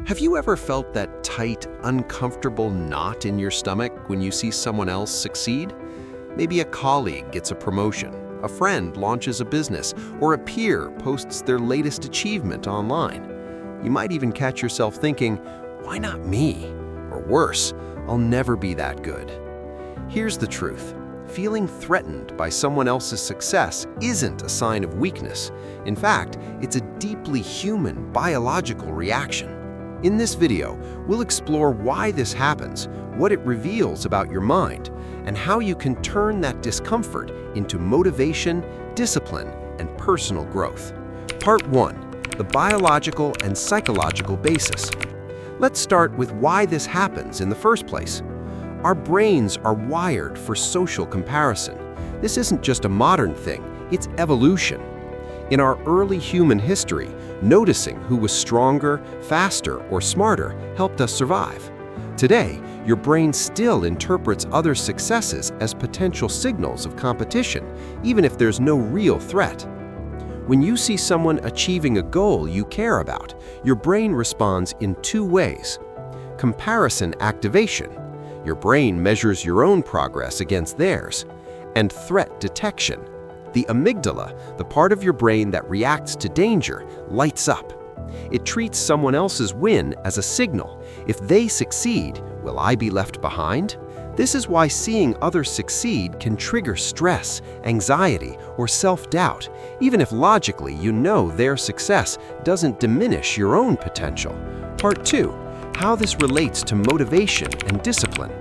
Have you ever felt that tight, uncomfortable knot in your stomach when you see someone else succeed? Maybe a colleague gets a promotion, a friend launches a business, or a peer posts their latest achievement online. You might even catch yourself thinking, why not me? Or worse, I'll never be that good. Here's the truth. Feeling threatened by someone else's success isn't a sign of weakness. In fact, it's a deeply human, biological reaction. In this video, we'll explore why this happens, what it reveals about your mind, and how you can turn that discomfort into motivation, discipline, and personal growth. Part 1. The biological and psychological basis. Let's start with why this happens in the first place. Our brains are wired for social comparison. This isn't just a modern thing, it's evolution. In our early human history, noticing who was stronger, faster, or smarter helped us survive. Today, your brain still interprets other successes as potential signals of competition, even if there's no real threat. When you see someone achieving a goal you care about, your brain responds in two ways. Comparison activation. Your brain measures your own progress against theirs. And threat detection. The amygdala, the part of your brain that reacts to danger, lights up. It treats someone else's win as a signal. If they succeed, will I be left behind? This is why seeing others succeed can trigger stress, anxiety, or self-doubt, even if logically you know their success doesn't diminish your own potential. Part 2. How this relates to motivation and discipline.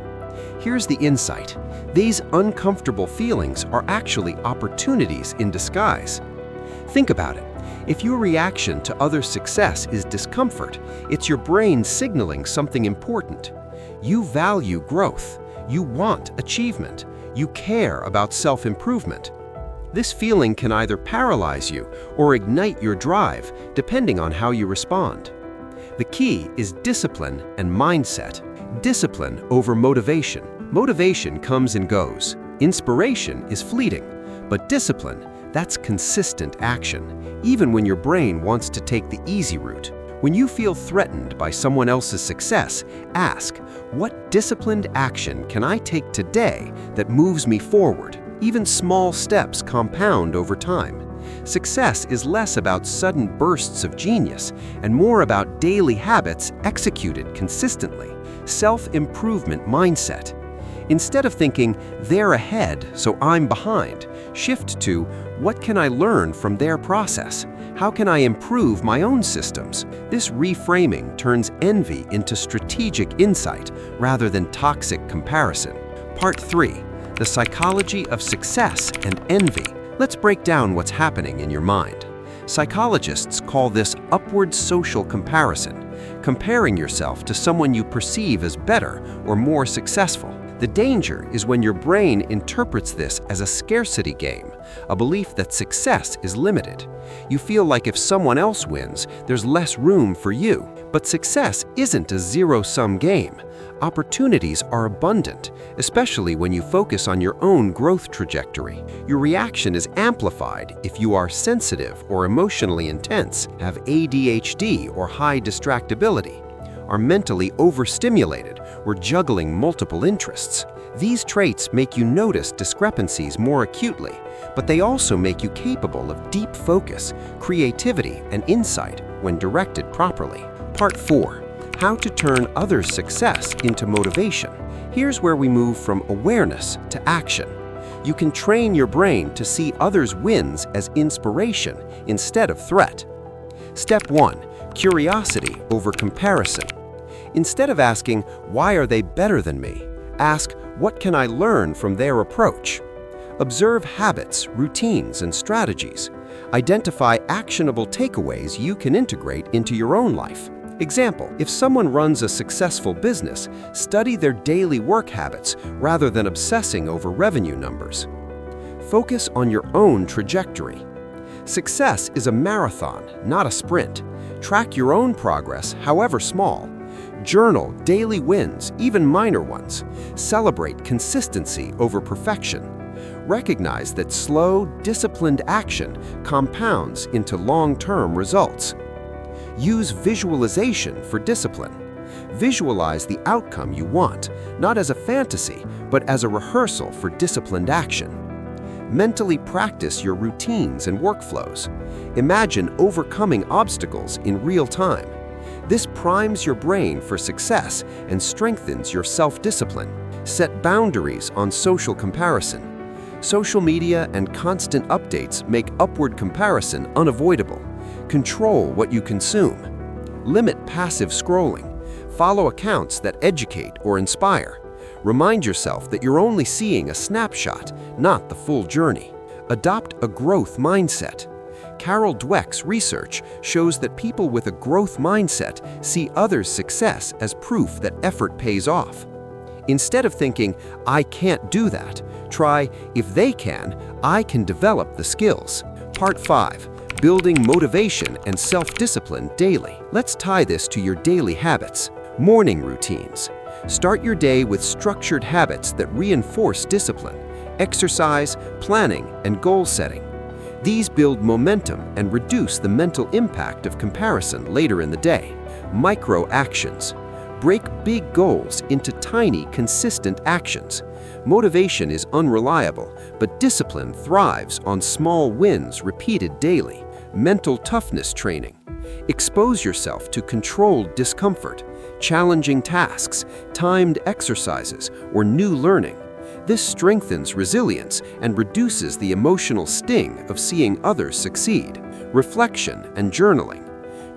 Here's the insight. These uncomfortable feelings are actually opportunities in disguise. Think about it. If your reaction to other success is discomfort, it's your brain signaling something important. You value growth. You want achievement. You care about self-improvement. This feeling can either paralyze you or ignite your drive, depending on how you respond. The key is discipline and mindset. Discipline over motivation. Motivation comes and goes. Inspiration is fleeting. But discipline, that's consistent action, even when your brain wants to take the easy route. When you feel threatened by someone else's success, ask, what disciplined action can I take today that moves me forward? Even small steps compound over time. Success is less about sudden bursts of genius and more about daily habits executed consistently. Self-improvement mindset. Instead of thinking, they're ahead, so I'm behind, shift to, what can I learn from their process? How can I improve my own systems? This reframing turns envy into strategic insight rather than toxic comparison. Part 3. The psychology of success and envy. Let's break down what's happening in your mind. Psychologists call this upward social comparison, comparing yourself to someone you perceive as better or more successful. The danger is when your brain interprets this as a scarcity game, a belief that success is limited. You feel like if someone else wins, there's less room for you. But success isn't a zero-sum game. Opportunities are abundant, especially when you focus on your own growth trajectory. Your reaction is amplified if you are sensitive or emotionally intense, have ADHD or high distractibility, are mentally overstimulated, or juggling multiple interests. These traits make you notice discrepancies more acutely, but they also make you capable of deep focus, creativity, and insight when directed properly. Part 4. How to turn others' success into motivation. Here's where we move from awareness to action. You can train your brain to see others' wins as inspiration instead of threat. Step 1. Curiosity over comparison. Instead of asking, why are they better than me? Ask, what can I learn from their approach? Observe habits, routines, and strategies. Identify actionable takeaways you can integrate into your own life. Example, if someone runs a successful business, study their daily work habits rather than obsessing over revenue numbers. Focus on your own trajectory. Success is a marathon, not a sprint. Track your own progress, however small. Journal daily wins, even minor ones. Celebrate consistency over perfection. Recognize that slow, disciplined action compounds into long-term results. Use visualization for discipline. Visualize the outcome you want, not as a fantasy, but as a rehearsal for disciplined action. Mentally practice your routines and workflows. Imagine overcoming obstacles in real time. This primes your brain for success and strengthens your self-discipline. Set boundaries on social comparison. Social media and constant updates make upward comparison unavoidable. Control what you consume. Limit passive scrolling. Follow accounts that educate or inspire. Remind yourself that you're only seeing a snapshot, not the full journey. Adopt a growth mindset. Carol Dweck's research shows that people with a growth mindset see others' success as proof that effort pays off. Instead of thinking, "I can't do that," try, "If they can, I can develop the skills." Part 5. Building motivation and self-discipline daily. Let's tie this to your daily habits. Morning routines. Start your day with structured habits that reinforce discipline, exercise, planning, and goal setting. These build momentum and reduce the mental impact of comparison later in the day. Micro actions. Break big goals into tiny, consistent actions. Motivation is unreliable, but discipline thrives on small wins repeated daily. Mental toughness training. Expose yourself to controlled discomfort, challenging tasks, timed exercises, or new learning. This strengthens resilience and reduces the emotional sting of seeing others succeed. Reflection and journaling.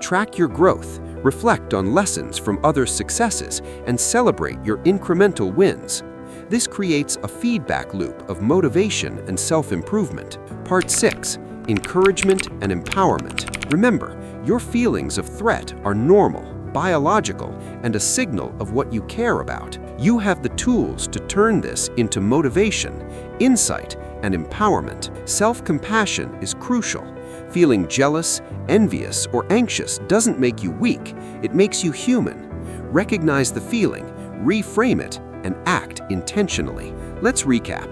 Track your growth, reflect on lessons from others' successes, and celebrate your incremental wins. This creates a feedback loop of motivation and self-improvement. Part 6. Encouragement and empowerment. Remember, your feelings of threat are normal, biological, and a signal of what you care about. You have the tools to turn this into motivation, insight, and empowerment. Self-compassion is crucial. Feeling jealous, envious, or anxious doesn't make you weak, it makes you human. Recognize the feeling, reframe it, and act intentionally. Let's recap.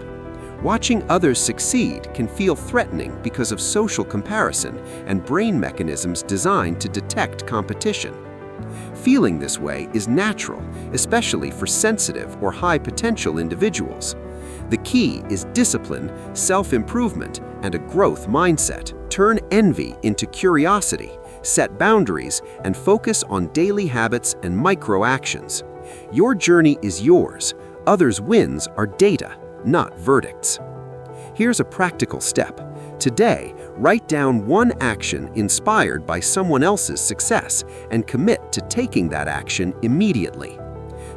Watching others succeed can feel threatening because of social comparison and brain mechanisms designed to detect competition. Feeling this way is natural, especially for sensitive or high-potential individuals. The key is discipline, self-improvement, and a growth mindset. Turn envy into curiosity, set boundaries, and focus on daily habits and micro-actions. Your journey is yours. Others' wins are data, not verdicts. Here's a practical step. Today, write down one action inspired by someone else's success and commit to taking that action immediately.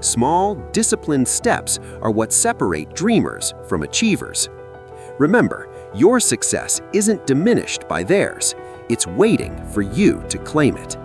Small, disciplined steps are what separate dreamers from achievers. Remember, your success isn't diminished by theirs. It's waiting for you to claim it.